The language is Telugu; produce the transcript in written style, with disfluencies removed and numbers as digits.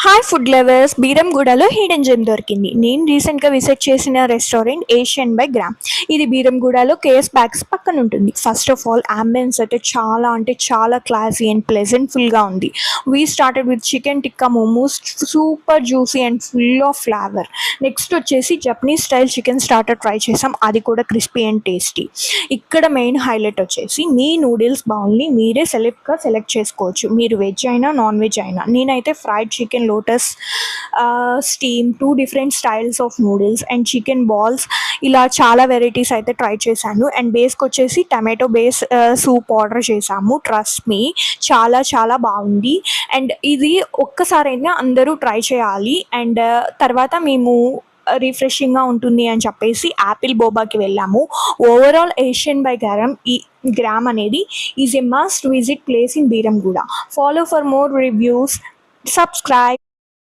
హాయ్ ఫుడ్ లవర్స్, బీరంగూడలో హిడెన్ జెమ్ దొరికింది. నేను రీసెంట్గా విజిట్ చేసిన రెస్టారెంట్ ఏషియన్ బై గ్రామ్. ఇది బీరంగూడలో కేఎస్ బ్యాగ్స్ పక్కన ఉంటుంది. ఫస్ట్ ఆఫ్ ఆల్ అంబియన్స్ అయితే చాలా అంటే చాలా క్లాసీ అండ్ ప్లెజెంట్ఫుల్గా ఉంది. We started with chicken tikka momos, super juicy and full of flavour. Next వచ్చేసి Japanese style chicken starter try చేసాం, అది కూడా క్రిస్పీ అండ్ టేస్టీ. ఇక్కడ మెయిన్ హైలైట్ వచ్చేసి మీ నూడిల్స్ బౌల్ని మీరే సెలెక్ట్ చేసుకోవచ్చు. మీరు వెజ్ అయినా నాన్ వెజ్ అయినా. నేనైతే fried chicken lotus, steam, 2 different styles of noodles and chicken balls, ఇలా చాలా వెరైటీస్ అయితే ట్రై చేశాను. అండ్ బేస్కి వచ్చేసి టమాటో బేస్ సూప్ ఆర్డర్ చేశాము. ట్రస్ట్ మీ, చాలా చాలా బాగుంది. అండ్ ఇది ఒక్కసారైనా అందరూ ట్రై చేయాలి. అండ్ తర్వాత మేము రిఫ్రెషింగ్గా ఉంటుంది అని చెప్పేసి యాపిల్ బోబాకి వెళ్ళాము. ఓవరాల్ ఏషియన్ బై గ్రామ్ అనేది is a must visit place in Beeramguda. Follow for more reviews, subscribe.